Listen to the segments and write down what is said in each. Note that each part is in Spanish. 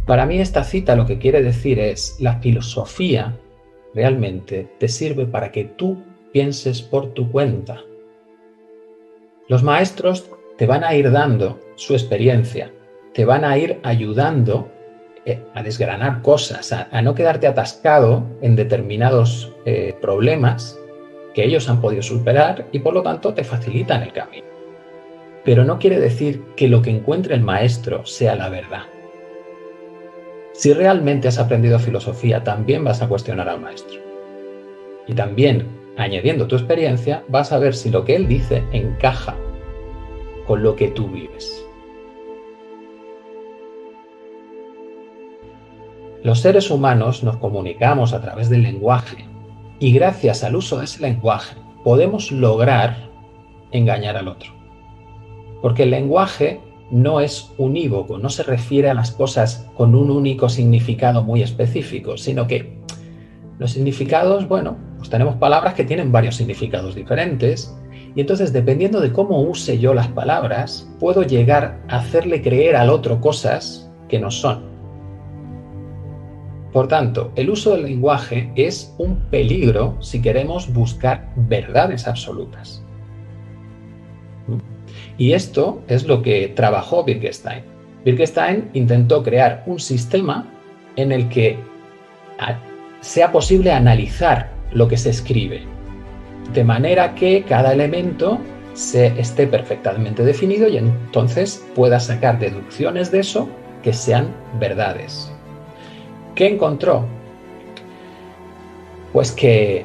Para mí esta cita lo que quiere decir es, la filosofía realmente te sirve para que tú pienses por tu cuenta. Los maestros te van a ir dando su experiencia, te van a ir ayudando a desgranar cosas, a no quedarte atascado en determinados problemas que ellos han podido superar y por lo tanto te facilitan el camino. Pero no quiere decir que lo que encuentre el maestro sea la verdad. Si realmente has aprendido filosofía, también vas a cuestionar al maestro. Y también, añadiendo tu experiencia, vas a ver si lo que él dice encaja con lo que tú vives. Los seres humanos nos comunicamos a través del lenguaje y gracias al uso de ese lenguaje podemos lograr engañar al otro. Porque el lenguaje no es unívoco, no se refiere a las cosas con un único significado muy específico, sino que los significados, bueno, pues tenemos palabras que tienen varios significados diferentes y entonces dependiendo de cómo use yo las palabras, puedo llegar a hacerle creer al otro cosas que no son. Por tanto, el uso del lenguaje es un peligro si queremos buscar verdades absolutas. Y esto es lo que trabajó Wittgenstein. Wittgenstein intentó crear un sistema en el que sea posible analizar lo que se escribe, de manera que cada elemento esté perfectamente definido y entonces pueda sacar deducciones de eso que sean verdades. ¿Qué encontró? Pues que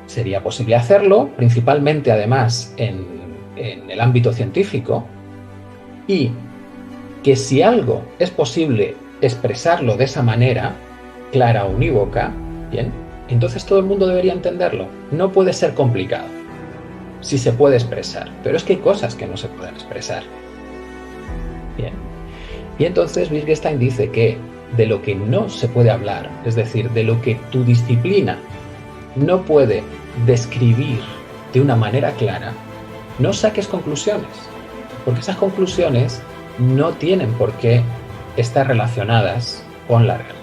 sería posible hacerlo, principalmente además en el ámbito científico, y que si algo es posible expresarlo de esa manera, clara o unívoca, bien, entonces todo el mundo debería entenderlo. No puede ser complicado, si se puede expresar, pero es que hay cosas que no se pueden expresar. Bien. Y entonces Wittgenstein dice que de lo que no se puede hablar, es decir, de lo que tu disciplina no puede describir de una manera clara, no saques conclusiones, porque esas conclusiones no tienen por qué estar relacionadas con la realidad.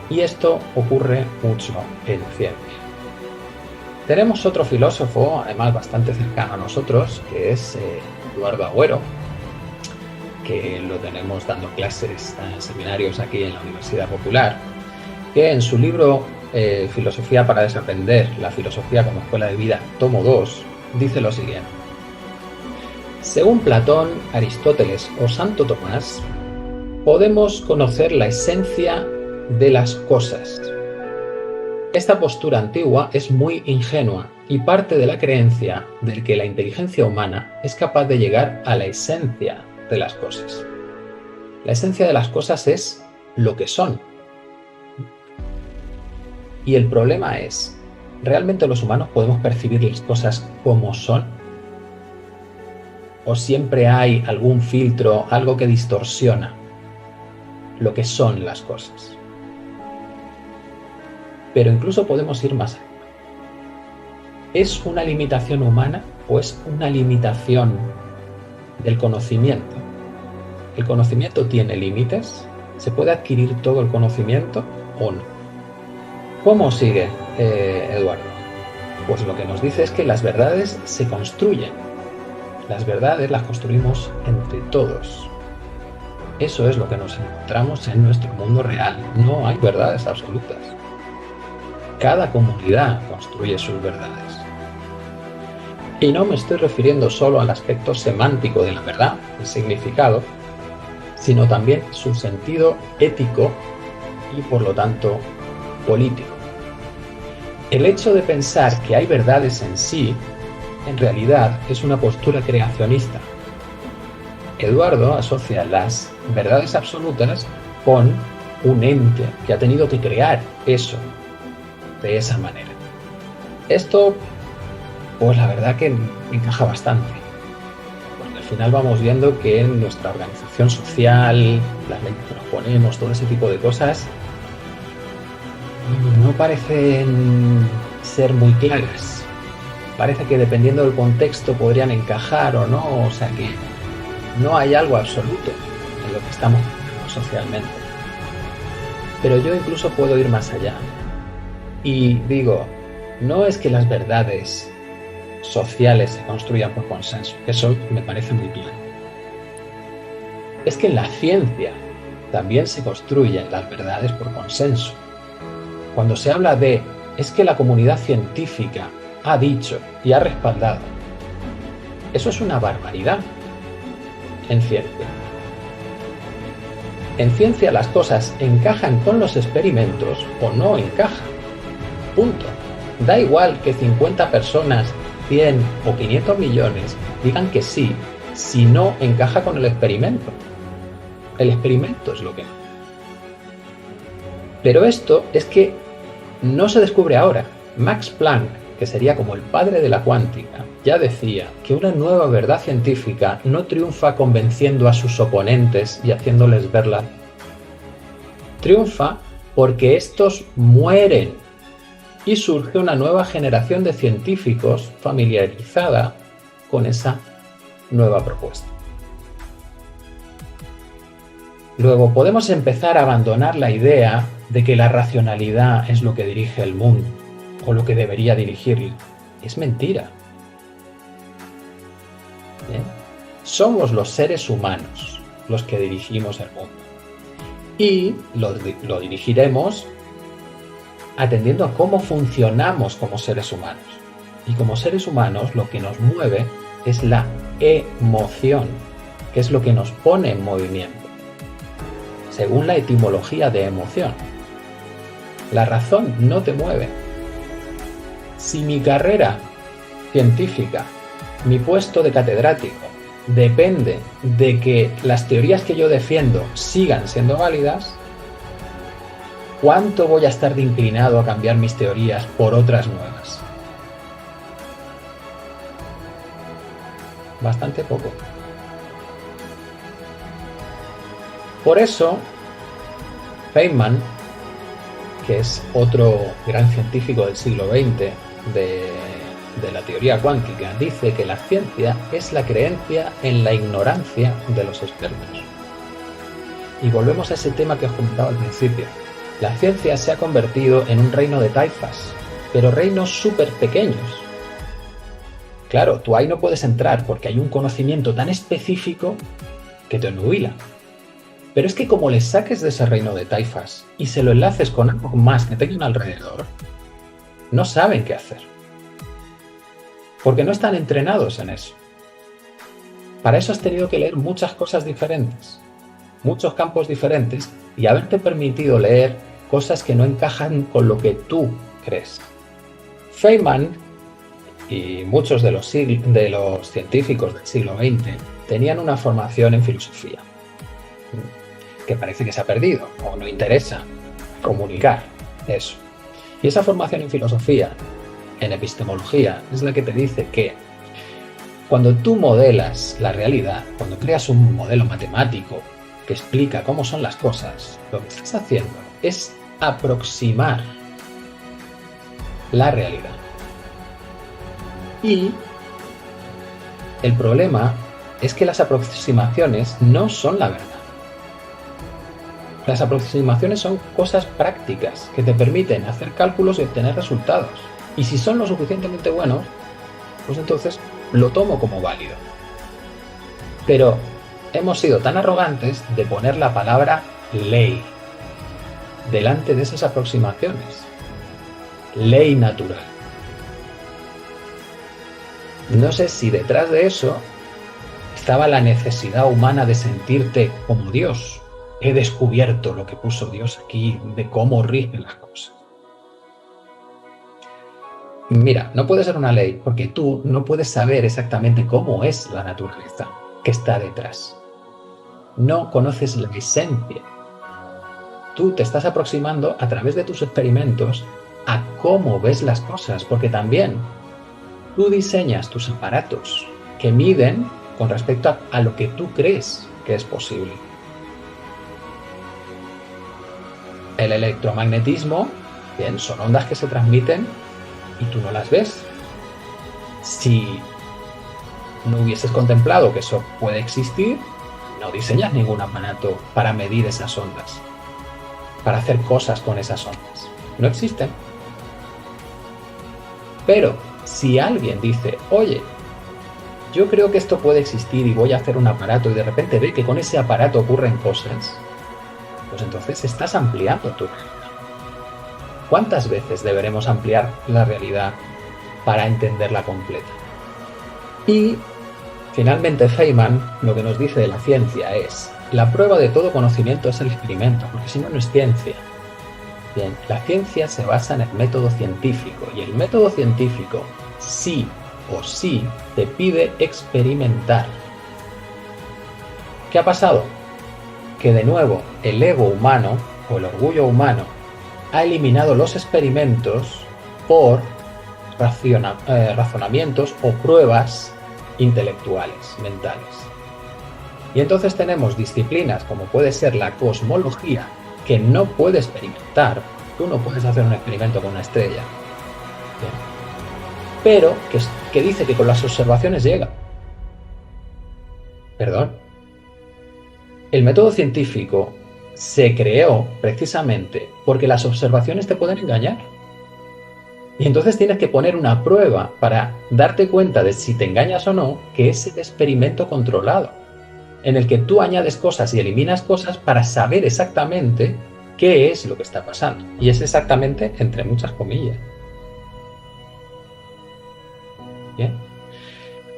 Y esto ocurre mucho en ciencia. Tenemos otro filósofo, además bastante cercano a nosotros, que es Eduardo Agüero, que lo tenemos dando clases en seminarios aquí en la Universidad Popular, que en su libro Filosofía para desaprender, la filosofía como escuela de vida, tomo 2, dice lo siguiente. Según Platón, Aristóteles o Santo Tomás, podemos conocer la esencia de las cosas. Esta postura antigua es muy ingenua y parte de la creencia de que la inteligencia humana es capaz de llegar a la esencia de las cosas. La esencia de las cosas es lo que son. Y el problema es, ¿realmente los humanos podemos percibir las cosas como son? ¿O siempre hay algún filtro, algo que distorsiona lo que son las cosas? Pero incluso podemos ir más allá. ¿Es una limitación humana o es una limitación del conocimiento? ¿El conocimiento tiene límites? ¿Se puede adquirir todo el conocimiento o no? ¿Cómo sigue Eduardo? Pues lo que nos dice es que las verdades se construyen. Las verdades las construimos entre todos. Eso es lo que nos encontramos en nuestro mundo real. No hay verdades absolutas. Cada comunidad construye sus verdades. Y no me estoy refiriendo solo al aspecto semántico de la verdad, el significado, sino también su sentido ético y, por lo tanto, político. El hecho de pensar que hay verdades en sí, en realidad, es una postura creacionista. Eduardo asocia las verdades absolutas con un ente que ha tenido que crear eso de esa manera. Esto, pues la verdad que encaja bastante. Porque al final vamos viendo que en nuestra organización social, las leyes que nos ponemos, todo ese tipo de cosas, no parecen ser muy claras. Parece que dependiendo del contexto podrían encajar o no, o sea que no hay algo absoluto en lo que estamos socialmente. Pero yo incluso puedo ir más allá. Y digo, no es que las verdades sociales se construyan por consenso, eso me parece muy claro. Es que en la ciencia también se construyen las verdades por consenso. Cuando se habla de, es que la comunidad científica ha dicho y ha respaldado, eso es una barbaridad en ciencia. En ciencia las cosas encajan con los experimentos o no encajan. Punto. Da igual que 50 personas, 100 o 500 millones digan que sí, si no encaja con el experimento. El experimento es lo que no. Pero esto es que no se descubre ahora. Max Planck, que sería como el padre de la cuántica, ya decía que una nueva verdad científica no triunfa convenciendo a sus oponentes y haciéndoles verla. Triunfa porque estos mueren y surge una nueva generación de científicos familiarizada con esa nueva propuesta. Luego podemos empezar a abandonar la idea de que la racionalidad es lo que dirige el mundo o lo que debería dirigirlo. Es mentira. ¿Bien? Somos los seres humanos los que dirigimos el mundo y lo dirigiremos atendiendo a cómo funcionamos como seres humanos. Y como seres humanos lo que nos mueve es la emoción, que es lo que nos pone en movimiento, según la etimología de emoción. La razón no te mueve. Si mi carrera científica, mi puesto de catedrático, depende de que las teorías que yo defiendo sigan siendo válidas, ¿cuánto voy a estar de inclinado a cambiar mis teorías por otras nuevas? Bastante poco. Por eso, Feynman, que es otro gran científico del siglo XX de la teoría cuántica, dice que la ciencia es la creencia en la ignorancia de los expertos. Y volvemos a ese tema que os comentaba al principio. La ciencia se ha convertido en un reino de taifas, pero reinos súper pequeños. Claro, tú ahí no puedes entrar porque hay un conocimiento tan específico que te nubila. Pero es que como le saques de ese reino de taifas y se lo enlaces con algo más que tengan alrededor, no saben qué hacer. Porque no están entrenados en eso. Para eso has tenido que leer muchas cosas diferentes, muchos campos diferentes y haberte permitido leer cosas que no encajan con lo que tú crees. Feynman y muchos de los científicos del siglo XX tenían una formación en filosofía, que parece que se ha perdido o no interesa comunicar eso. Y esa formación en filosofía, en epistemología, es la que te dice que cuando tú modelas la realidad, cuando creas un modelo matemático que explica cómo son las cosas, lo que estás haciendo es aproximar la realidad. Y el problema es que las aproximaciones no son la verdad. Las aproximaciones son cosas prácticas que te permiten hacer cálculos y obtener resultados. Y si son lo suficientemente buenos, pues entonces lo tomo como válido. Pero hemos sido tan arrogantes de poner la palabra ley delante de esas aproximaciones. Ley natural. No sé si detrás de eso estaba la necesidad humana de sentirte como Dios. He descubierto lo que puso Dios aquí, de cómo rigen las cosas. Mira, no puede ser una ley porque tú no puedes saber exactamente cómo es la naturaleza que está detrás. No conoces la esencia. Tú te estás aproximando a través de tus experimentos a cómo ves las cosas, porque también tú diseñas tus aparatos que miden con respecto a lo que tú crees que es posible. El electromagnetismo, bien, son ondas que se transmiten y tú no las ves. Si no hubieses contemplado que eso puede existir, no diseñas ningún aparato para medir esas ondas, para hacer cosas con esas ondas. No existen. Pero si alguien dice, oye, yo creo que esto puede existir y voy a hacer un aparato, y de repente ve que con ese aparato ocurren cosas, pues entonces estás ampliando tu realidad. ¿Cuántas veces deberemos ampliar la realidad para entenderla completa? Y finalmente Feynman lo que nos dice de la ciencia es: la prueba de todo conocimiento es el experimento, porque si no, no es ciencia. Bien, la ciencia se basa en el método científico, y el método científico sí o sí te pide experimentar. ¿Qué ha pasado? Que de nuevo el ego humano o el orgullo humano ha eliminado los experimentos por razonamientos o pruebas intelectuales, mentales. Y entonces tenemos disciplinas como puede ser la cosmología, que no puede experimentar. Tú no puedes hacer un experimento con una estrella. Bien. Pero que dice que con las observaciones llega. Perdón. El método científico se creó precisamente porque las observaciones te pueden engañar. Y entonces tienes que poner una prueba para darte cuenta de si te engañas o no, que es el experimento controlado, en el que tú añades cosas y eliminas cosas para saber exactamente qué es lo que está pasando. Y es exactamente entre muchas comillas. Bien.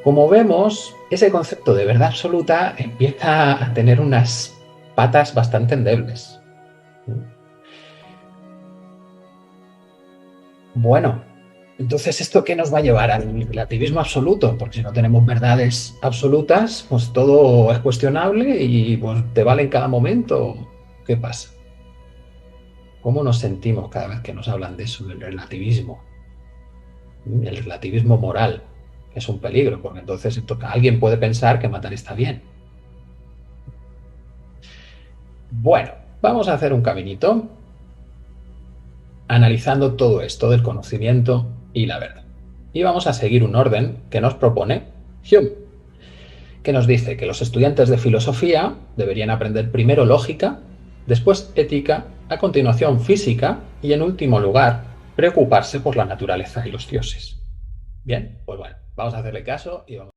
Como vemos, ese concepto de verdad absoluta empieza a tener unas patas bastante endebles. Bueno, entonces, ¿esto qué nos va a llevar? Al relativismo absoluto, porque si no tenemos verdades absolutas, pues todo es cuestionable y pues te vale en cada momento. ¿Qué pasa? ¿Cómo nos sentimos cada vez que nos hablan de eso, del relativismo? El relativismo moral, que es un peligro, porque entonces alguien puede pensar que matar está bien. Bueno, vamos a hacer un caminito analizando todo esto del conocimiento y la verdad. Y vamos a seguir un orden que nos propone Hume, que nos dice que los estudiantes de filosofía deberían aprender primero lógica, después ética, a continuación física y en último lugar preocuparse por la naturaleza y los dioses. Bien, pues bueno, vamos a hacerle caso y vamos